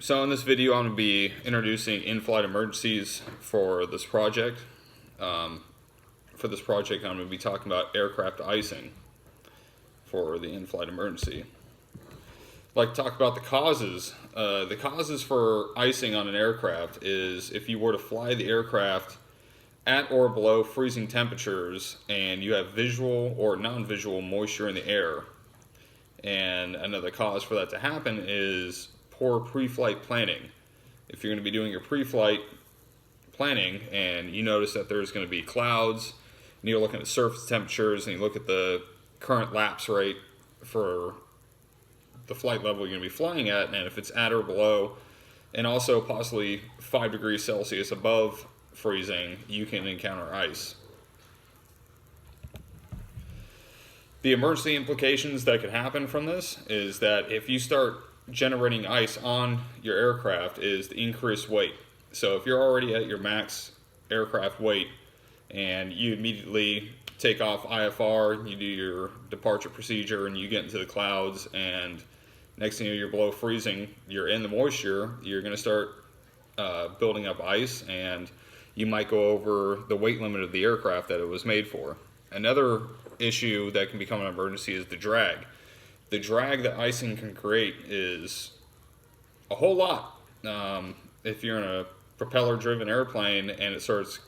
So in this video, I'm going to be introducing in-flight emergencies for this project. Um, for this project, I'm going to be talking about aircraft icing for the in-flight emergency. I'd like to talk about the causes. The causes for icing on an aircraft is if you were to fly the aircraft at or below freezing temperatures and you have visual or non-visual moisture in the air. And another cause for that to happen is poor pre-flight planning. If you're going to be doing your pre-flight planning and you notice that there's going to be clouds, and you're looking at surface temperatures and you look at the current lapse rate for the flight level you're going to be flying at, and if it's at or below, and also possibly 5 degrees Celsius above freezing, you can encounter ice. The emergency implications that could happen from this is that if you start generating ice on your aircraft is the increased weight. So if you're already at your max aircraft weight and you immediately take off IFR, you do your departure procedure and you get into the clouds, and next thing you know you're below freezing, you're in the moisture, you're going to start building up ice, and you might go over the weight limit of the aircraft that it was made for. Another issue that can become an emergency is the drag. The drag that icing can create is a whole lot. If you're in a propeller-driven airplane and it starts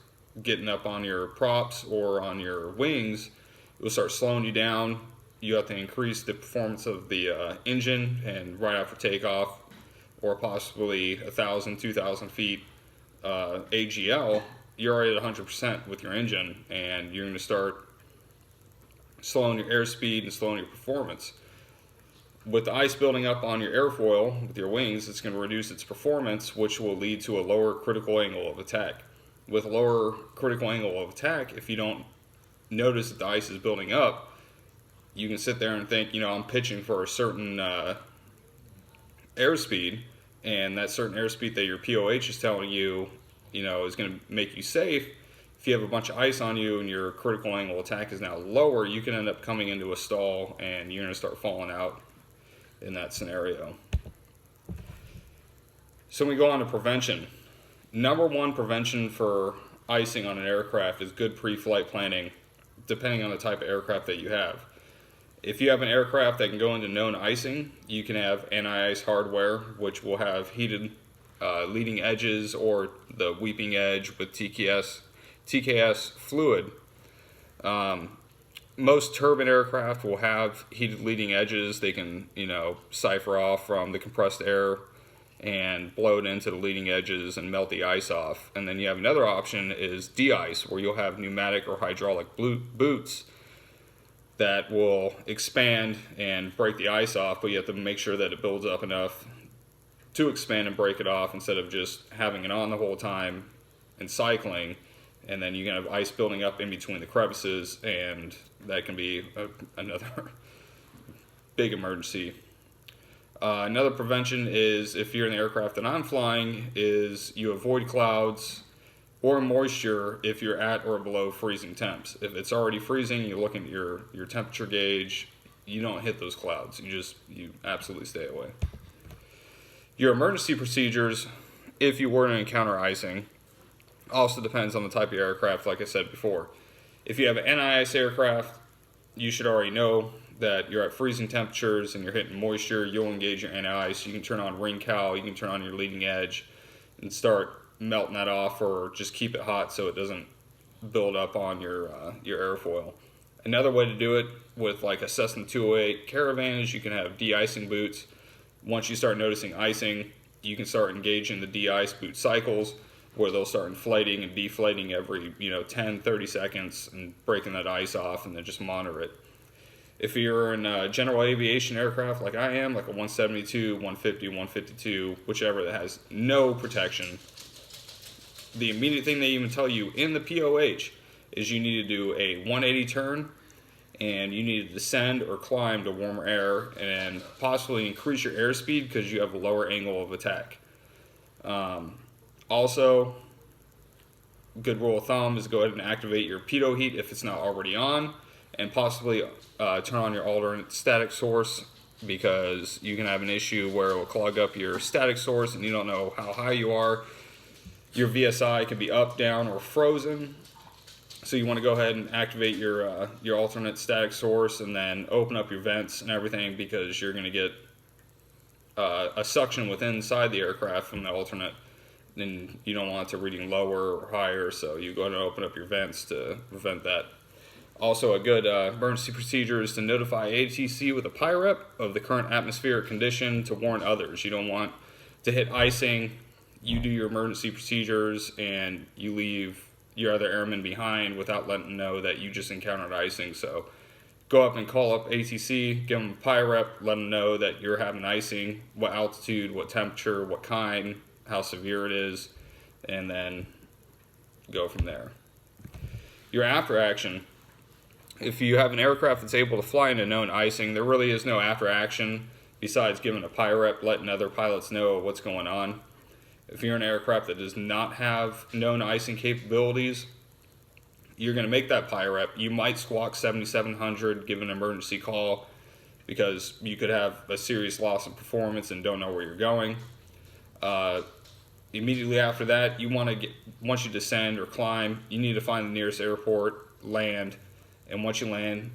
getting up on your props or on your wings, it will start slowing you down. You have to increase the performance of the engine, and right after takeoff, or possibly 1,000, 2,000 feet AGL, you're already at 100% with your engine, and you're going to start slowing your airspeed and slowing your performance. With the ice building up on your airfoil with your wings, it's going to reduce its performance, which will lead to a lower critical angle of attack. With a lower critical angle of attack, if you don't notice that the ice is building up, you can sit there and think, I'm pitching for a certain airspeed, and that certain airspeed that your POH is telling you, is going to make you safe. If you have a bunch of ice on you and your critical angle attack is now lower, you can end up coming into a stall and you're going to start falling out in that scenario. So we go on to prevention. Number one prevention for icing on an aircraft is good pre-flight planning, depending on the type of aircraft that you have. If you have an aircraft that can go into known icing, you can have anti-ice hardware, which will have heated leading edges or the weeping edge with TKS fluid. Most turbine aircraft will have heated leading edges. They can, siphon off from the compressed air and blow it into the leading edges and melt the ice off. And then you have another option is de-ice, where you'll have pneumatic or hydraulic boots that will expand and break the ice off, but you have to make sure that it builds up enough to expand and break it off instead of just having it on the whole time and cycling. And then you can have ice building up in between the crevices, and that can be another big emergency. Another prevention is, if you're in the aircraft that I'm flying, is you avoid clouds or moisture if you're at or below freezing temps. If it's already freezing, you're looking at your temperature gauge, you don't hit those clouds. You absolutely stay away. Your emergency procedures, if you were to encounter icing, also depends on the type of aircraft, like I said before. If you have an anti-ice aircraft, you should already know that you're at freezing temperatures and you're hitting moisture. You'll engage your anti-ice. You can turn on ring cowl, you can turn on your leading edge and start melting that off, or just keep it hot so it doesn't build up on your airfoil. Another way to do it with like a Cessna 208 Caravan is you can have de-icing boots. Once you start noticing icing, you can start engaging the de-ice boot cycles, where they'll start inflating and deflating every 10, 30 seconds and breaking that ice off, and then just monitor it. If you're in a general aviation aircraft like I am, like a 172, 150, 152, whichever, that has no protection, the immediate thing they even tell you in the POH is you need to do a 180 turn, and you need to descend or climb to warmer air and possibly increase your airspeed because you have a lower angle of attack. Also, good rule of thumb is go ahead and activate your pitot heat if it's not already on, and possibly turn on your alternate static source because you can have an issue where it will clog up your static source and you don't know how high you are. Your VSI could be up, down, or frozen. So you want to go ahead and activate your alternate static source and then open up your vents and everything, because you're going to get a suction within inside the aircraft from the alternate, and you don't want it to reading lower or higher, so you go ahead and open up your vents to prevent that. Also, a good emergency procedure is to notify ATC with a PIREP of the current atmospheric condition to warn others. You don't want to hit icing, you do your emergency procedures, and you leave your other airmen behind without letting them know that you just encountered icing. So go up and call up ATC, give them a PIREP, let them know that you're having icing, what altitude, what temperature, what kind, how severe it is, and then go from there. Your after action. If you have an aircraft that's able to fly into known icing, there really is no after action besides giving a PIREP, letting other pilots know what's going on. If you're an aircraft that does not have known icing capabilities, you're going to make that PIREP. You might squawk 7700, give an emergency call, because you could have a serious loss of performance and don't know where you're going. Immediately after that, once you descend or climb, you need to find the nearest airport, land, and once you land,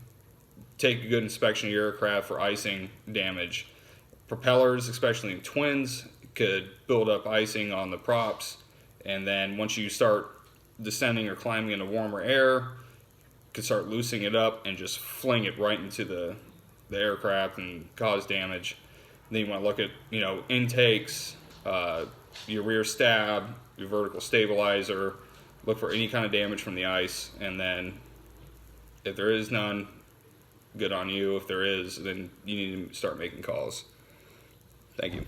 take a good inspection of your aircraft for icing damage. Propellers, especially in twins, could build up icing on the props, and then once you start descending or climbing into warmer air, could start loosening it up and just fling it right into the aircraft and cause damage. Then you want to look at intakes, your rear stab, your vertical stabilizer, look for any kind of damage from the ice, and then if there is none, good on you. If there is, then you need to start making calls. Thank you.